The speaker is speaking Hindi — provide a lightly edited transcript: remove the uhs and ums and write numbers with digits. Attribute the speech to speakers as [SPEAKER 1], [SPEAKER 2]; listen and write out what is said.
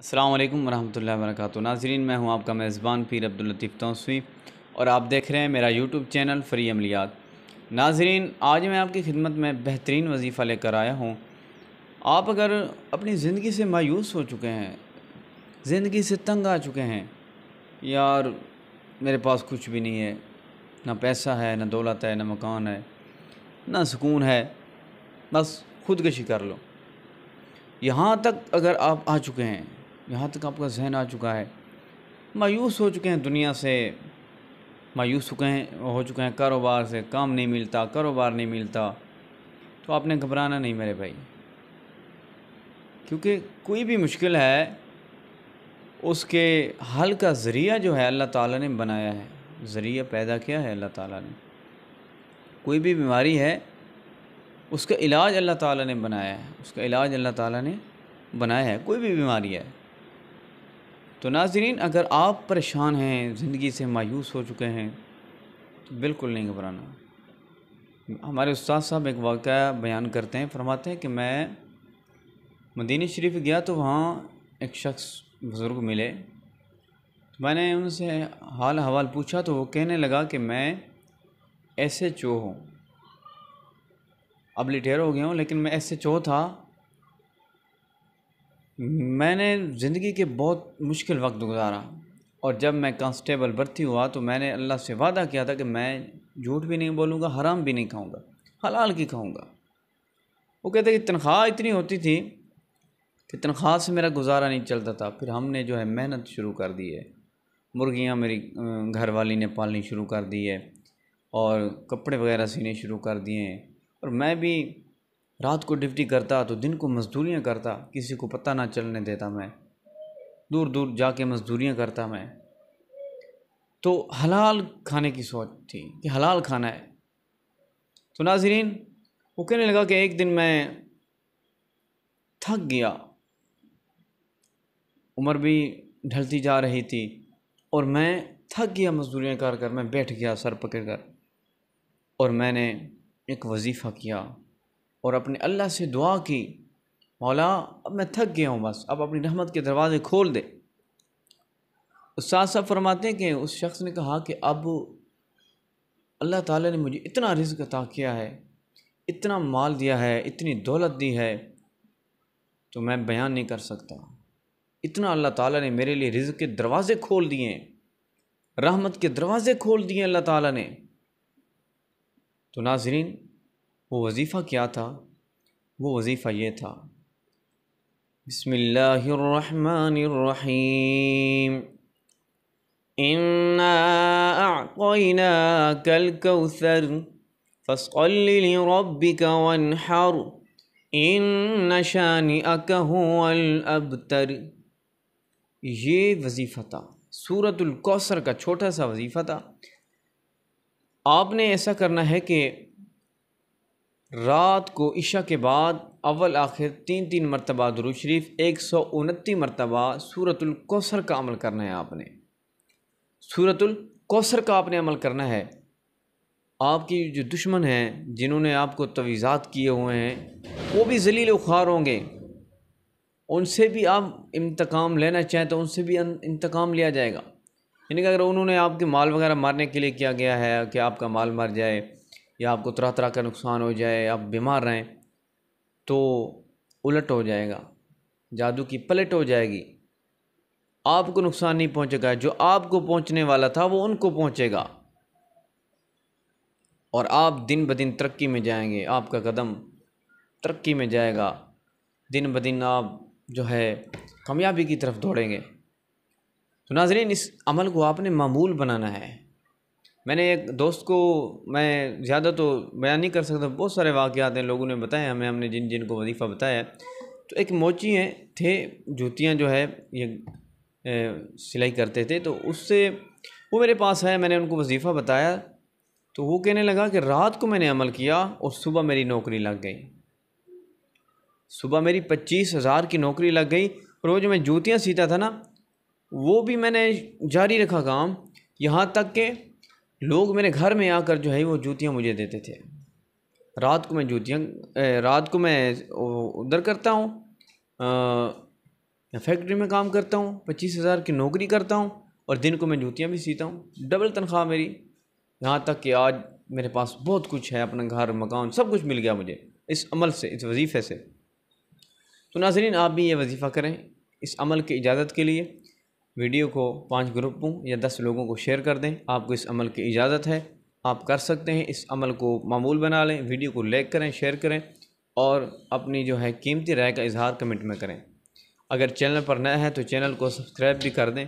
[SPEAKER 1] अस्सलाम वालेकुम वरहमतुल्लाहि वबरकातुहू। नाज़रीन, मैं हूं आपका मेज़बान पीर अब्दुल लतीफ़ तौसवी और आप देख रहे हैं मेरा यूट्यूब चैनल फ़्री अमलियात। नाज़रीन, आज मैं आपकी खिदमत में बेहतरीन वजीफ़ा लेकर आया हूं। आप अगर अपनी ज़िंदगी से मायूस हो चुके हैं, ज़िंदगी से तंग आ चुके हैं, यार मेरे पास कुछ भी नहीं है, ना पैसा है, ना दौलत है, ना मकान है, ना सुकून है, बस खुदकशी कर लो, यहाँ तक अगर आप आ चुके हैं, यहाँ तक आपका जहन आ चुका है, मायूस हो चुके हैं दुनिया से, मायूस हो चुके हैं कारोबार से, काम नहीं मिलता, कारोबार नहीं मिलता, तो आपने घबराना नहीं मेरे भाई, क्योंकि कोई भी मुश्किल है उसके हल का ज़रिया जो है अल्लाह ताला ने बनाया है। ज़रिया पैदा किया है अल्लाह ताला ने। कोई भी बीमारी है उसका इलाज अल्लाह ताला ने बनाया है, उसका इलाज अल्लाह ताला ने बनाया है, कोई भी बीमारी है। तो नाज़रीन, अगर आप परेशान हैं, ज़िंदगी से मायूस हो चुके हैं, तो बिल्कुल नहीं घबराना। हमारे उस्ताद साहब एक वाक़या बयान करते हैं, फरमाते हैं कि मैं मदीना शरीफ गया तो वहाँ एक शख्स बुज़ुर्ग मिले, तो मैंने उनसे हाल हवाल पूछा तो वो कहने लगा कि मैं SHO हूँ, अब रिटायर हो गया हूँ, लेकिन मैं SHO था। मैंने ज़िंदगी के बहुत मुश्किल वक्त गुजारा और जब मैं कांस्टेबल भर्ती हुआ तो मैंने अल्लाह से वादा किया था कि मैं झूठ भी नहीं बोलूँगा, हराम भी नहीं खाऊँगा, हलाल की खाऊँगा। वो कहते कि तनख्वाह इतनी होती थी कि तनख्वाह से मेरा गुजारा नहीं चलता था। फिर हमने जो है मेहनत शुरू कर दी है, मुर्गियाँ मेरी घर वाली ने पालनी शुरू कर दी है और कपड़े वगैरह सीने शुरू कर दिए हैं। और मैं भी रात को ड्यूटी करता तो दिन को मज़दूरियाँ करता, किसी को पता ना चलने देता, मैं दूर दूर जाके मज़दूरियाँ करता मैं। तो हलाल खाने की सोच थी कि हलाल खाना है। तो नाज़रीन, वो कहने लगा कि एक दिन मैं थक गया, उम्र भी ढलती जा रही थी और मैं थक गया, मज़दूरियाँ कर कर मैं बैठ गया सर पकड़ कर, और मैंने एक वजीफ़ा किया और अपने अल्लाह से दुआ की, मौला अब मैं थक गया हूँ, बस अब अपनी रहमत के दरवाज़े खोल दे। उस्ताद साहब फरमाते हैं कि उस शख्स ने कहा कि अब अल्लाह ताला ने मुझे इतना रिज़्क़ अता किया है, इतना माल दिया है, इतनी दौलत दी है, तो मैं बयान नहीं कर सकता। इतना अल्लाह ताला ने मेरे लिए रिज़्क़ के दरवाज़े खोल दिए हैं, रहमत के दरवाज़े खोल दिए अल्लाह ताला ने। तो नाज़रीन, वो वजीफ़ा क्या था? वो वजीफ़ा ये था, बिस्मिल्लाहिर्रहमानिर्रहीम, इन्ना अअतैनाकल कौसर फस्सल्लि लिरब्बिका वन्हर इन्न शानिअक हुवल अबतर। ये वजीफ़ा था, सूरतुल कौसर का छोटा सा वजीफ़ा था। आपने ऐसा करना है कि रात को इशा के बाद अव्वल आखिर 3-3 मरतबा दुरूद शरीफ 129 मरतबा सूरतुल कौसर का अमल करना है। आपने सूरतुल कौसर का आपने अमल करना है। आपकी जो दुश्मन हैं, जिन्होंने आपको तवीज़ात किए हुए हैं, वो भी ज़लील व ख़्वार होंगे। उनसे भी आप इंतकाम लेना चाहें तो उनसे भी इंतकाम लिया जाएगा। यानी कि अगर उन्होंने आपके माल वगैरह मारने के लिए किया गया है कि आपका माल मर जाए या आपको तरह तरह का नुकसान हो जाए, आप बीमार रहें, तो उलट हो जाएगा, जादू की पलट हो जाएगी। आपको नुकसान नहीं पहुंचेगा, जो आपको पहुंचने वाला था वो उनको पहुंचेगा और आप दिन ब दिन तरक्की में जाएंगे, आपका कदम तरक्की में जाएगा, दिन ब दिन आप जो है कामयाबी की तरफ दौड़ेंगे। तो नाज़रीन, इस अमल को आपने मामूल बनाना है। मैंने एक दोस्त को, मैं ज़्यादा तो बयान नहीं कर सकता, बहुत सारे वाक़यात हैं, लोगों ने बताए हमें, हमने जिन जिन को वजीफ़ा बताया है। तो एक मोची हैं थे, जूतियाँ जो है ये सिलाई करते थे, तो उससे वो मेरे पास आए, मैंने उनको वजीफ़ा बताया तो वो कहने लगा कि रात को मैंने अमल किया और सुबह मेरी नौकरी लग गई। सुबह मेरी 25,000 की नौकरी लग गई और वो जो मैं जूतियाँ सीता था ना, वो भी मैंने जारी रखा काम, यहाँ तक कि लोग मेरे घर में आकर जो है वो जूतियाँ मुझे देते थे। रात को मैं जूतियाँ, रात को मैं उधर करता हूँ मैं फैक्ट्री में काम करता हूँ, 25,000 की नौकरी करता हूँ और दिन को मैं जूतियाँ भी सीता हूँ, डबल तनख्वाह मेरी। यहाँ तक कि आज मेरे पास बहुत कुछ है, अपना घर मकान सब कुछ मिल गया मुझे इस अमल से, इस वजीफ़े से। तो नाज़रीन, आप भी ये वजीफ़ा करें इस अमल की इजाज़त के लिए। वीडियो को 5 ग्रुपों या 10 लोगों को शेयर कर दें। आपको इस अमल की इजाज़त है, आप कर सकते हैं। इस अमल को मामूल बना लें, वीडियो को लाइक करें, शेयर करें और अपनी जो है कीमती राय का इजहार कमेंट में करें। अगर चैनल पर नया है तो चैनल को सब्सक्राइब भी कर दें